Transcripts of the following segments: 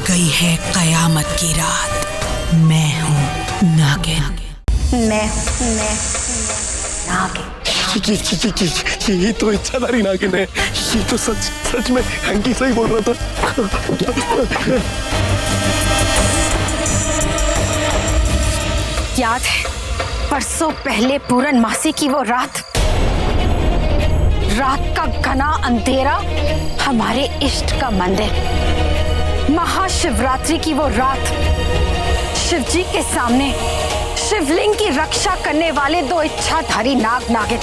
गई है कयामत की रात। मैं हूँ नागिन। मैं नागिन। ये तो इच्छाधारी नागिन है। ये तो सच में हैंकी सही बोल रहा था। याद है परसों पहले पूरन मासी की वो रात का घना अंधेरा, हमारे इष्ट का मंदिर, महाशिवरात्रि की वो रात, शिवजी के सामने शिवलिंग की रक्षा करने वाले दो इच्छाधारी नाग नागिन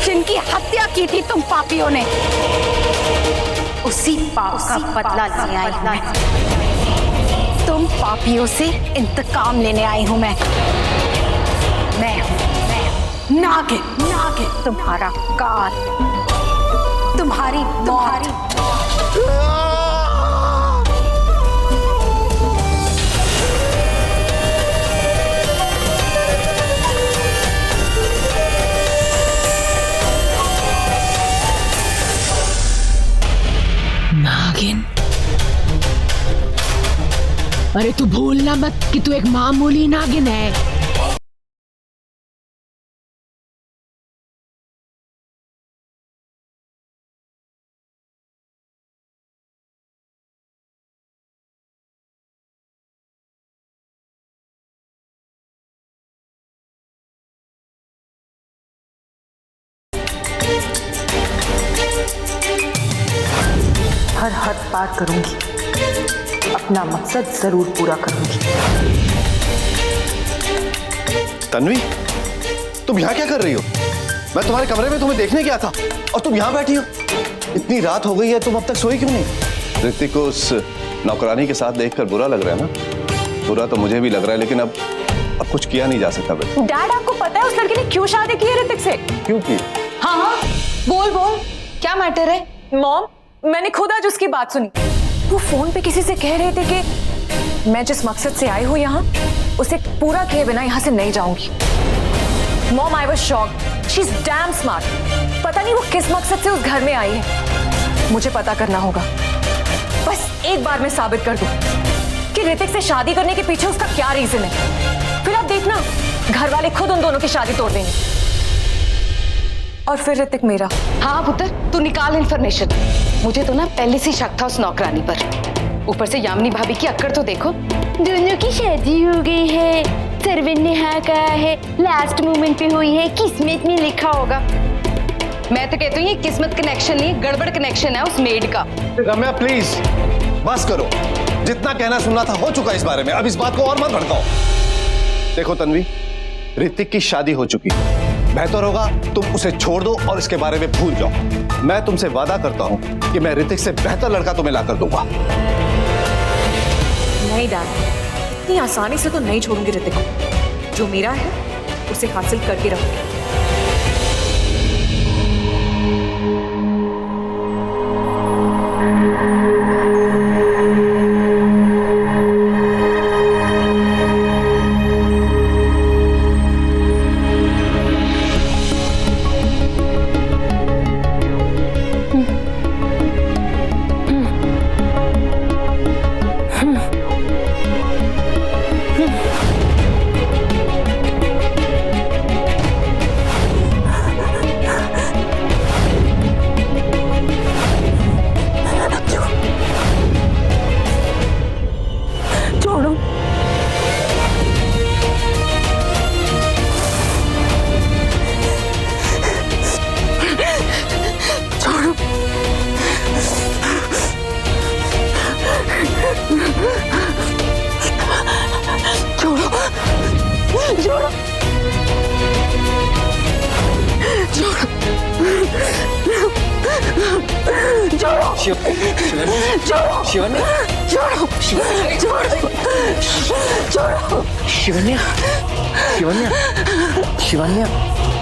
जिनकी हत्या की थी तुम पापियों ने, उसी पाप का बदला लेने आई हूं मैं। तुम पापियों से इंतकाम लेने आई हूं मैं नागिन। तुम्हारा काल, तुम्हारी नागिन, अरे तू भूलना मत कि तू एक मामूली नागिन है। हर हद पार करूंगी, अपना मकसद जरूर पूरा करूंगी। तन्वी, तुम यहाँ क्या कर रही हो? मैं तुम्हारे कमरे में तुम्हें देखने गया था और तुम यहाँ बैठी हो। इतनी रात हो गई है, तुम अब तक सोई क्यों नहीं? ऋतिक को उस नौकरानी के साथ देखकर बुरा लग रहा है ना? बुरा तो मुझे भी लग रहा है, लेकिन अब कुछ किया नहीं जा सकता। डैड, आपको पता है उस लड़के ने क्यों शादी की है ऋतिक से? क्यों की? हाँ, बोल क्या मैटर है? मॉम, मैंने खुद आज उसकी बात सुनी। वो फोन पे किसी से कह रहे थे कि मैं जिस मकसद से आई हूँ यहाँ, उसे पूरा किए बिना यहाँ से नहीं जाऊंगी। Mom, I was shocked. She is damn smart. पता नहीं वो किस मकसद से उस घर में आई है। मुझे पता करना होगा। बस एक बार मैं साबित कर दूं कि ऋतिक से शादी करने के पीछे उसका क्या रीजन है। फिर आप देखना, घर वाले खुद उन दोनों की शादी तोड़ देंगे और फिर ऋतिक मेरा। हाँ पुत्र, तू निकाल इन्फॉर्मेशन। मुझे तो ना पहले से शक था उस नौकरानी पर। ऊपर से यामिनी भाभी की अक्कड़ तो देखो। दोनों की शादी हो गई है, सर्वन ने हाँ कहा है, लास्ट मोमेंट पे हुई है, किस्मत में लिखा होगा। मैं तो कहती हूँ ये किस्मत कनेक्शन नहीं, गड़बड़ कनेक्शन है उस मेड का। रम्या प्लीज बस करो। जितना कहना सुनना था हो चुका इस बारे में। अब इस बात को और मत भड़काओ। देखो तन्वी, ऋतिक की शादी हो चुकी है। बेहतर होगा तुम उसे छोड़ दो और इसके बारे में भूल जाओ। मैं तुमसे वादा करता हूं कि मैं ऋतिक से बेहतर लड़का तुम्हें लाकर दूंगा। नहीं डैड, इतनी आसानी से तो नहीं छोड़ूंगी ऋतिक को। जो मेरा है उसे हासिल करके रहूंगी।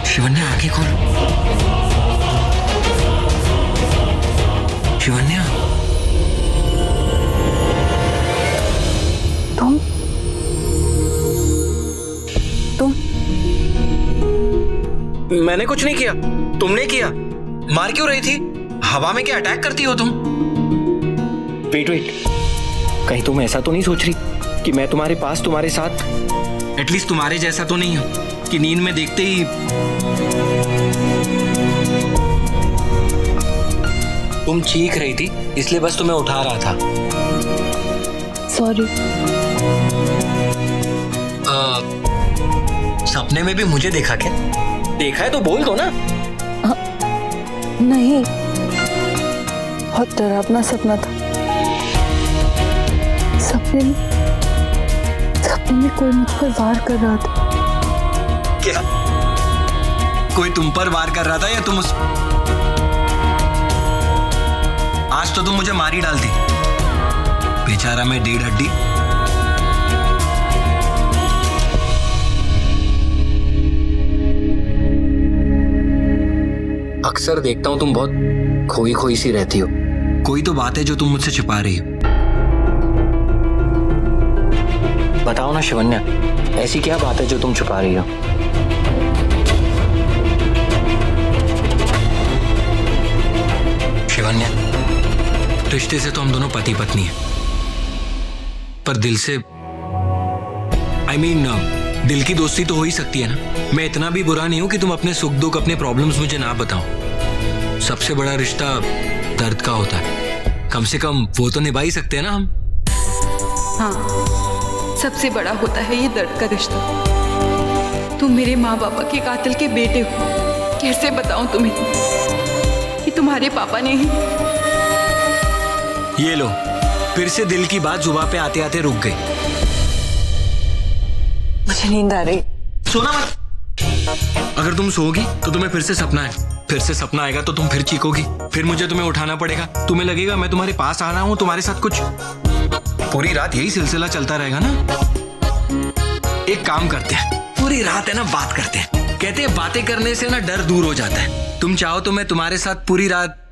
शिवन्या आंखें खोलो। शिवन्या, तुम मैंने कुछ नहीं किया, तुमने किया। मार क्यों रही थी? हवा में क्या अटैक करती हो तुम? वेट वेट, कहीं तुम ऐसा तो नहीं सोच रही कि मैं तुम्हारे पास तुम्हारे साथ एटलीस्ट तुम्हारे जैसा तो नहीं हूं कि नींद में देखते ही तुम चीख रही थी, इसलिए बस तुम्हें उठा रहा था। सॉरी। सपने में भी मुझे देखा क्या? देखा है तो बोल दो ना। नहीं, बहुत डरावना सपना था। सपने में कोई मुझ पर वार कर रहा था। क्या कोई तुम पर वार कर रहा था या तुम उस? आज तो तुम मुझे मारी डालती, बेचारा मैं 1.5 हड्डी। अक्सर देखता हूं तुम बहुत खोई खोई सी रहती हो। कोई तो बात है जो तुम मुझसे छिपा रही हो। बताओ ना शिवन्या, ऐसी क्या बात है जो तुम छुपा रही हो? शिवन्या, रिश्ते से तो हम दोनों पति पत्नी हैं, पर दिल से दिल की दोस्ती तो हो ही सकती है ना। मैं इतना भी बुरा नहीं हूं कि तुम अपने सुख दुख, अपने प्रॉब्लम्स मुझे ना बताओ। सबसे बड़ा रिश्ता दर्द का होता है, कम से कम वो तो निभा ही सकते हैं ना हम। हाँ, सबसे बड़ा होता है ये दर्द का रिश्ता। तुम मेरे माँ बापा के कातिल के बेटे हो। कैसे बताऊं तुम्हें कि तुम्हारे पापा ने ही। ये लो, फिर से दिल की बात जुबान पे आते आते रुक गई। मुझे नींद आ रही। सोना मत। अगर तुम सोओगी तो तुम्हें फिर से सपना है, फिर से सपना आएगा तो तुम फिर चीखोगी, फिर मुझे तुम्हें उठाना पड़ेगा। तुम्हें लगेगा मैं तुम्हारे पास आ रहा हूं, तुम्हारे साथ कुछ। पूरी रात यही सिलसिला चलता रहेगा ना। एक काम करते हैं, पूरी रात है ना बात करते हैं। कहते हैं बातें करने से ना डर दूर हो जाता है। तुम चाहो तो मैं तुम्हारे साथ पूरी रात।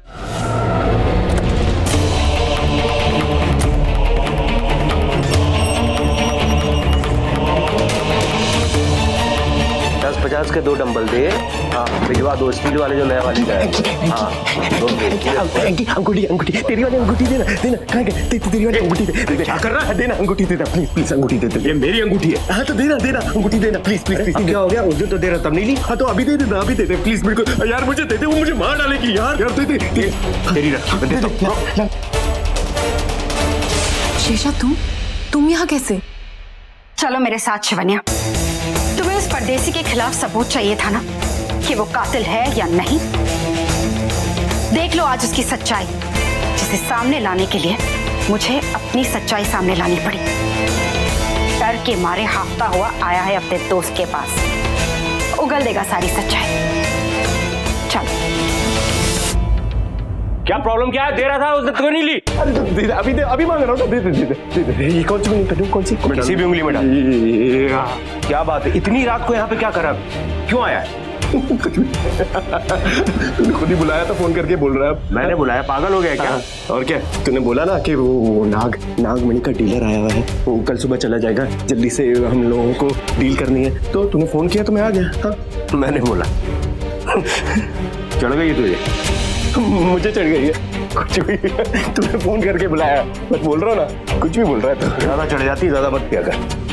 $50 के 2 डंबल दे। हाँ भिजवा दो, स्टील वाले जो नया वाली का है। हाँ अंगूठी अंगूठी तेरी वाली अंगूठी देना देना। कहाँ गए? तेरी वाली अंगूठी दे। क्या कर रहा है? देना अंगूठी देना प्लीज प्लीज। अंगूठी दे दे। ये मेरी अंगूठी है। हाँ तो देना देना अंगूठी देना प्लीज प्लीज प्लीज। क्या हो गया? उस दिन तो दे रहा तब नहीं ली। हाँ तो अभी दे देना, अभी दे दे प्लीज। बिल्कुल यार, मुझे दे दे, वो मुझे मार डालेगी यार। यार दे दे तेरी रख। शेषा, तुम यहाँ कैसे? चलो मेरे साथ शिवन्या। तुम्हें उस परदेसी के खिलाफ सबूत चाहिए था ना कि वो कातिल है या नहीं। देख लो आज उसकी सच्चाई, जिसे सामने लाने के लिए मुझे अपनी सच्चाई सामने लानी पड़ी। डर के मारे हाफता हुआ आया है अपने दोस्त के पास, उगल देगा सारी सच्चाई। चलो। क्या प्रॉब्लम क्या है? दे रहा था उसने तो नहीं ली। अरे अभी दे, अभी मांग रहा हूँ। दे दे दे दे दे। ये कौन सी उंगली? कौन सी? किसी भी उंगली में डाल। क्या बात है? इतनी रात को यहाँ पे क्या कर रहा है? क्यों आया है? तूने खुद ही बुलाया था, फोन करके बोल रहा है। मैंने बुलाया? पागल हो गया क्या? और क्या? तूने बोला ना कि वो नागमणि का डीलर आया हुआ है, वो कल सुबह चला जाएगा, जल्दी से हम लोगों को डील करनी है। तो तूने फोन किया तो मैं आ गया। हाँ मैंने बोला। चढ़ गई तुझे? मुझे चढ़ गई है कुछ भी। तूने फोन करके बुलाया, मैं बोल रहा हूँ ना, कुछ भी बोल रहा है। तो ज्यादा चढ़ जाती, ज्यादा मत किया कर।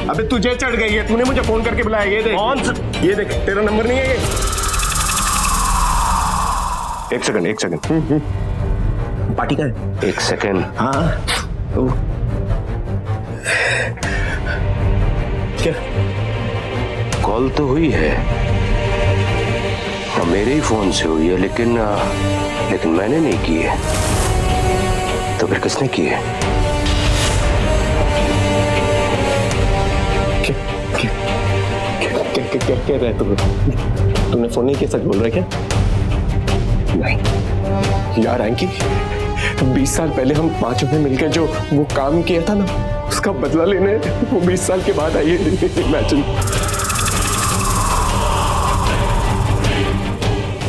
अबे तुझे चढ़ गई है, तूने मुझे फोन करके बुलाया। ये देख। कौन सा? ये देख, तेरा नंबर नहीं है ये। एक सेकंड। पार्टी का है। 1 सेकंड। हाँ क्या? कॉल तो हुई है, मेरे ही फोन से हुई है, लेकिन मैंने नहीं की है। तो फिर किसने की है? क्या कह रहा है तूने फोन नहीं किया? सच बोल रहा है क्या? नहीं यार एंकी, 20 साल पहले हम 5 में मिलकर जो वो काम किया था ना, उसका बदला लेने वो 20 साल के बाद आई है। इमेजिन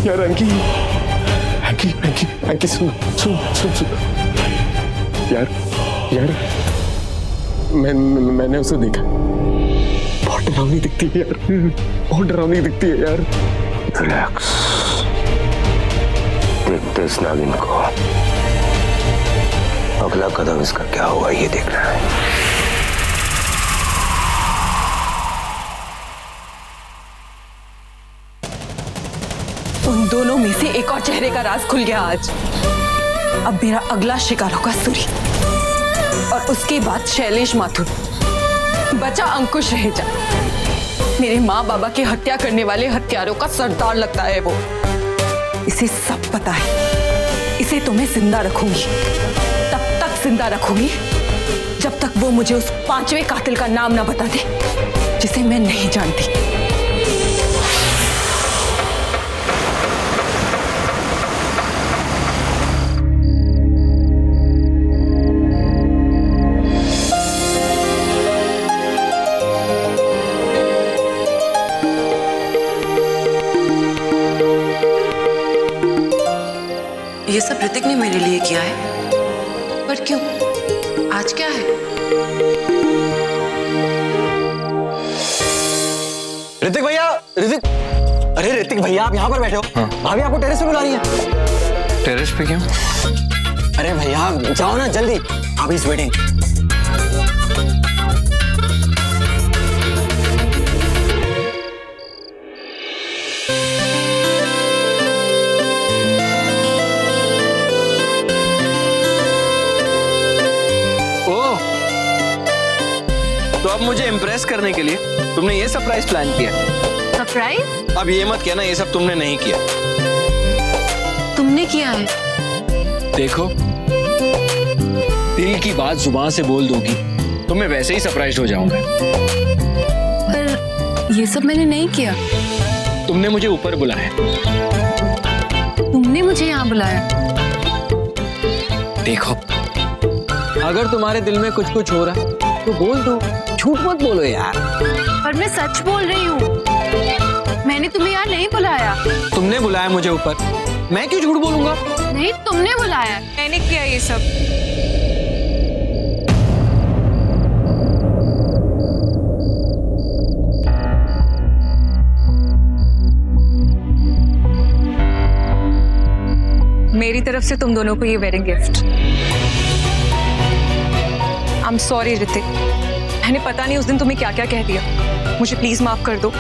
यार। अंकी सुन यार मैंने उसे देखा, बहुत डरावनी दिखती है यार, बहुत डरावनी दिखती है यार। रिलैक्स, देखते इस नागिन को। अगला कदम इसका क्या होगा ये देखना है। उन दोनों में से एक और चेहरे का राज खुल गया आज। अब मेरा अगला शिकार होगा सूरी और उसके बाद शैलेश माथुर। बचा अंकुश रहेजा। मेरे माँ बाबा की हत्या करने वाले हत्यारों का सरदार लगता है वो। इसे सब पता है। इसे तो मैं जिंदा रखूंगी, तब तक जिंदा रखूंगी जब तक वो मुझे उस 5वें कातिल का नाम ना बता दे जिसे मैं नहीं जानती। ये सब ऋतिक ने मेरे लिए किया है, पर क्यों? आज क्या है? ऋतिक भैया, ऋतिक, अरे ऋतिक भैया आप यहाँ पर बैठे हो? भाभी आपको टेरेस पे बुला रही है। टेरेस पे क्यों? अरे भैया जाओ ना जल्दी, आप इस वेटिंग। तो अब मुझे इम्प्रेस करने के लिए तुमने ये सरप्राइज प्लान किया? सरप्राइज? अब ये मत कहना ये सब तुमने नहीं किया। तुमने किया है। देखो, दिल की बात जुबान से बोल दोगी तो मैं वैसे ही सरप्राइज हो जाऊंगा। पर ये सब मैंने नहीं किया। तुमने मुझे ऊपर बुलाया। तुमने मुझे यहाँ बुलाया। देखो, अगर तुम्हारे दिल में कुछ कुछ हो रहा है तो बोल दो, झूठ मत बोलो यार। पर मैं सच बोल रही हूँ। मैंने तुम्हें यहाँ नहीं बुलाया। तुमने बुलाया मुझे ऊपर, मैं क्यों झूठ बोलूंगा? नहीं, तुमने बुलाया। मैंने किया ये सब। मेरी तरफ से तुम दोनों को ये wedding gift. I am sorry Hrithik, मैंने पता नहीं उस दिन तुम्हें क्या क्या कह दिया। मुझे प्लीज माफ कर दो।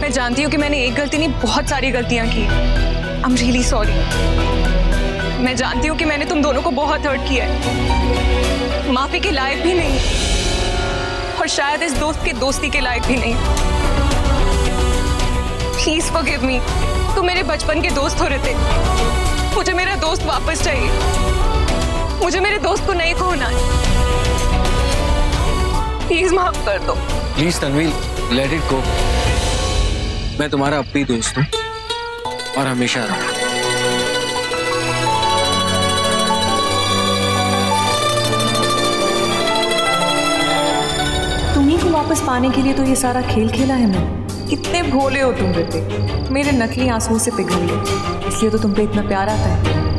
मैं जानती हूँ कि मैंने एक गलती नहीं बहुत सारी गलतियां की। I am really sorry. मैं जानती हूँ कि मैंने तुम दोनों को बहुत हर्ट किया है। माफी के लायक भी नहीं और शायद इस दोस्त की दोस्ती के लायक भी नहीं। Please forgive me. तुम मेरे बचपन के दोस्त हो ऋतिक। मुझे मेरा दोस्त वापस चाहिए। मुझे मेरे दोस्त को नहीं खोना है। प्लीज माफ कर दो। Please Tanvi, let it go. मैं तुम्हारा अब भी दोस्त हूँ और हमेशा रहूंगा। तुम्ही को वापस पाने के लिए तो ये सारा खेल खेला है मैंने। कितने भोले हो तुम ऋतिक। मेरे नकली आंसुओं से पिघल गए, इसलिए तो तुम पे इतना प्यार आता है।